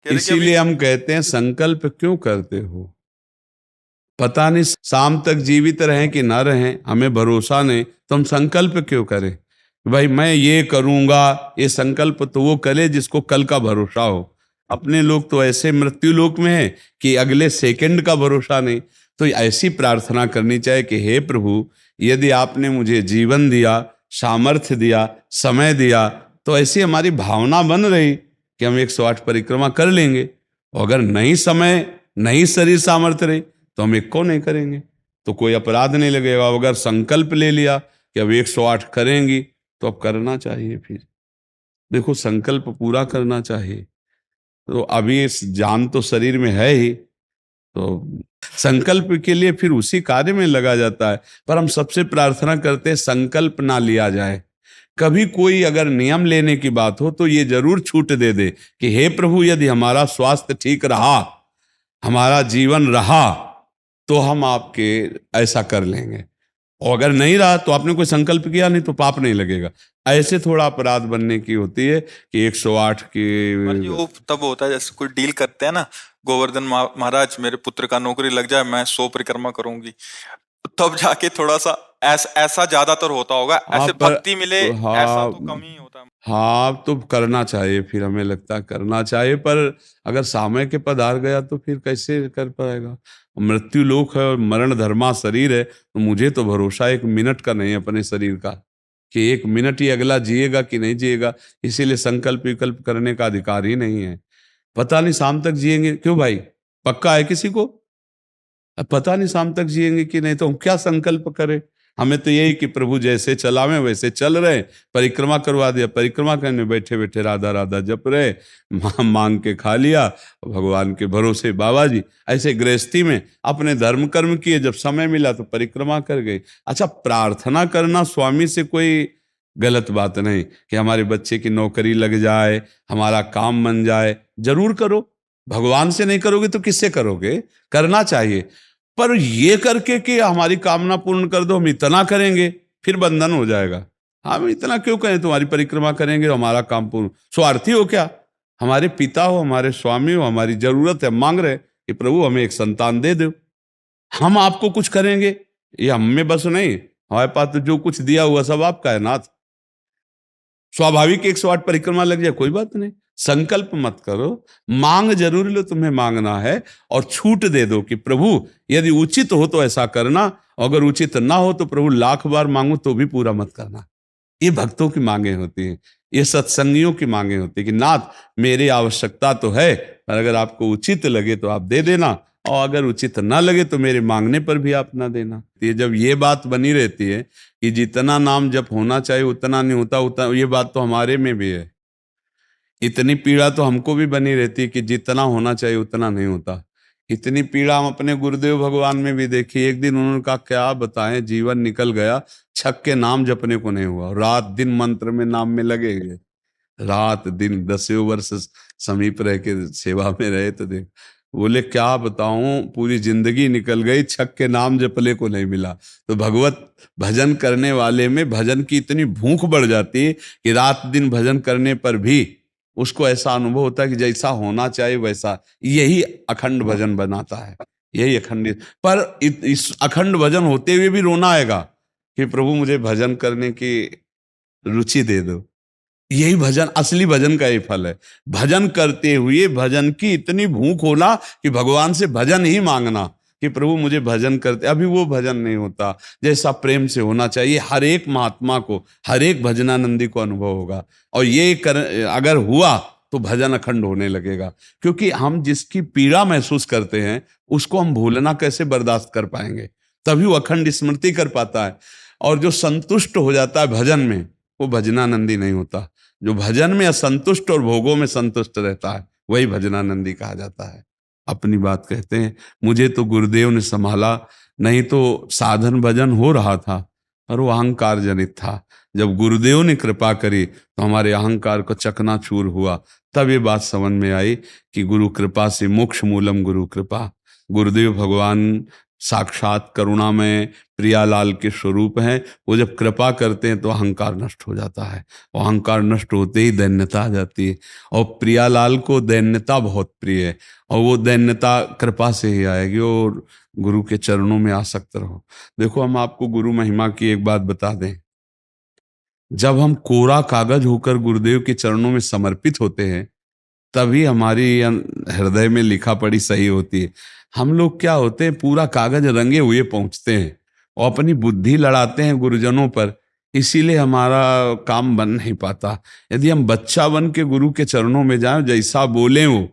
कह रहे कि अभी इसीलिए हम कहते हैं संकल्प क्यों करते हो? पता नहीं शाम तक जीवित रहें कि ना रहें, हमें भरोसा नहीं, तो हम संकल्प क्यों करें? भाई मैं ये करूंगा, ये संकल्प तो वो करे जिसको कल का भरोसा हो। अपने लोग तो ऐसे मृत्यु लोक में है कि अगले सेकंड का भरोसा नहीं। तो ऐसी प्रार्थना करनी चाहिए कि हे प्रभु, यदि आपने मुझे जीवन दिया, सामर्थ्य दिया, समय दिया, तो ऐसी हमारी भावना बन रही कि हम 108 परिक्रमा कर लेंगे। और अगर नहीं समय, नहीं शरीर सामर्थ्य रही, तो हम एक को नहीं करेंगे, तो कोई अपराध नहीं लगेगा। अगर संकल्प ले लिया कि अब 108 करेंगी, तो अब करना चाहिए। फिर देखो, संकल्प पूरा करना चाहिए। तो अभी इस जान तो शरीर में है ही, तो संकल्प के लिए फिर उसी कार्य में लगा जाता है। पर हम सबसे प्रार्थना करते हैं संकल्प ना लिया जाए। कभी कोई अगर नियम लेने की बात हो तो ये जरूर छूट दे दे कि हे प्रभु, यदि हमारा स्वास्थ्य ठीक रहा, हमारा जीवन रहा, तो हम आपके ऐसा कर लेंगे। और अगर नहीं रहा तो आपने कोई संकल्प किया नहीं, तो पाप नहीं लगेगा। ऐसे थोड़ा अपराध बनने की होती है कि 108 की। कुमार जी वो तब होता है जैसे कोई डील करते हैं ना, गोवर्धन महाराज मेरे पुत्र का नौकरी लग जाए, मैं 100 परिक्रमा करूंगी, तब जाके थोड़ा सा ऐसा ज्यादातर होता होगा। हाँ ऐसे पर भक्ति मिले ऐसा हाँ, तो कम ही होता है। हाँ तो करना चाहिए, फिर हमें लगता है करना चाहिए। पर अगर समय के पधार गया तो फिर कैसे कर पाएगा? मृत्यु लोक है और मरण धर्मा शरीर है, तो मुझे तो भरोसा 1 मिनट का नहीं है अपने शरीर का कि 1 मिनट ही अगला जिएगा कि नहीं जिएगा। इसीलिए संकल्प विकल्प करने का अधिकार ही नहीं है। पता नहीं शाम तक जिएंगे क्यों भाई? पक्का है किसी को? अब पता नहीं शाम तक जिएंगे कि नहीं, तो हम क्या संकल्प करें? हमें तो यही कि प्रभु जैसे चलावे वैसे चल रहे। परिक्रमा करवा दिया, परिक्रमा करने बैठे बैठे राधा राधा जप रहे, मांग के खा लिया, भगवान के भरोसे बाबा जी। ऐसे गृहस्थी में अपने धर्म कर्म किए, जब समय मिला तो परिक्रमा कर गए। अच्छा, प्रार्थना करना स्वामी से कोई गलत बात नहीं कि हमारे बच्चे की नौकरी लग जाए, हमारा काम बन जाए, जरूर करो। भगवान से नहीं करोगे तो किससे करोगे? करना चाहिए। पर ये करके कि हमारी कामना पूर्ण कर दो, हम इतना करेंगे, फिर बंधन हो जाएगा। हम इतना क्यों करें? तुम्हारी परिक्रमा करेंगे तो हमारा काम पूर्ण। स्वार्थी हो क्या? हमारे पिता हो, हमारे स्वामी हो, हमारी जरूरत है, मांग रहे कि प्रभु हमें एक संतान दे दो, हम आपको कुछ करेंगे। ये हम में बस नहीं, हमारे पास तो जो कुछ दिया हुआ सब आपका है नाथ। स्वाभाविक 108 परिक्रमा लग जाए, कोई बात नहीं। संकल्प मत करो, मांग जरूर लो, तुम्हें मांगना है। और छूट दे दो कि प्रभु यदि उचित हो तो ऐसा करना, अगर उचित ना हो तो प्रभु लाख बार मांगो तो भी पूरा मत करना। ये भक्तों की मांगे होती हैं, ये सत्संगियों की मांगे होती है कि नाथ मेरी आवश्यकता तो है, पर अगर आपको उचित लगे तो आप दे देना, और अगर उचित ना लगे तो मेरे मांगने पर भी आप ना देना। ये जब ये बात बनी रहती है कि जितना नाम जप होना चाहिए उतना नहीं होता, उतना, ये बात तो हमारे में भी है। इतनी पीड़ा तो हमको भी बनी रहती है कि जितना होना चाहिए उतना नहीं होता। इतनी पीड़ा हम अपने गुरुदेव भगवान में भी देखी। एक दिन उन्होंने कहा क्या बताएं, जीवन निकल गया, छक के नाम जपने को नहीं हुआ, रात दिन मंत्र में नाम में लगे गए, रात दिन 10 वर्ष समीप रह के सेवा में रहे। तो देख, बोले क्या बताऊं, पूरी जिंदगी निकल गई, छक के नाम जपले को नहीं मिला। तो भगवत भजन करने वाले में भजन की इतनी भूख बढ़ जाती है कि रात दिन भजन करने पर भी उसको ऐसा अनुभव होता है कि जैसा होना चाहिए वैसा। यही अखंड भजन बनाता है, यही अखंड। पर इस अखंड भजन होते हुए भी रोना आएगा कि प्रभु मुझे भजन करने की रुचि दे दो। यही भजन, असली भजन का ही फल है। भजन करते हुए भजन की इतनी भूख होना कि भगवान से भजन ही मांगना कि प्रभु मुझे भजन करते। अभी वो भजन नहीं होता जैसा प्रेम से होना चाहिए। हर एक महात्मा को, हर एक भजनानंदी को अनुभव होगा। और ये अगर हुआ तो भजन अखंड होने लगेगा। क्योंकि हम जिसकी पीड़ा महसूस करते हैं उसको हम भूलना कैसे बर्दाश्त कर पाएंगे? तभी वो अखंड स्मृति कर पाता है। और जो संतुष्ट हो जाता है भजन में, वो भजनानंदी नहीं होता। जो भजन में असंतुष्ट और भोगों में संतुष्ट रहता है वही भजनानंदी कहा जाता है। अपनी बात कहते हैं, मुझे तो गुरुदेव ने संभाला, नहीं तो साधन भजन हो रहा था और वो अहंकार जनित था। जब गुरुदेव ने कृपा करी तो हमारे अहंकार को चकनाचूर हुआ। तब ये बात समझ में आई कि गुरु कृपा से मोक्ष मूलम गुरु कृपा। गुरुदेव भगवान साक्षात करुणामय प्रियालाल के स्वरूप हैं। वो जब कृपा करते हैं तो अहंकार नष्ट हो जाता है, और अहंकार नष्ट होते ही दैन्यता आ जाती है। और प्रियालाल को दैन्यता बहुत प्रिय है, और वो दैन्यता कृपा से ही आएगी, और गुरु के चरणों में आसक्त रहो। देखो, हम आपको गुरु महिमा की एक बात बता दें। जब हम कोरा कागज होकर गुरुदेव के चरणों में समर्पित होते हैं, तभी हमारी हृदय में लिखा पढ़ी सही होती है। हम लोग क्या होते हैं, पूरा कागज रंगे हुए पहुंचते हैं और अपनी बुद्धि लड़ाते हैं गुरुजनों पर, इसीलिए हमारा काम बन नहीं पाता। यदि हम बच्चा बन के गुरु के चरणों में जाएं, जैसा बोले वो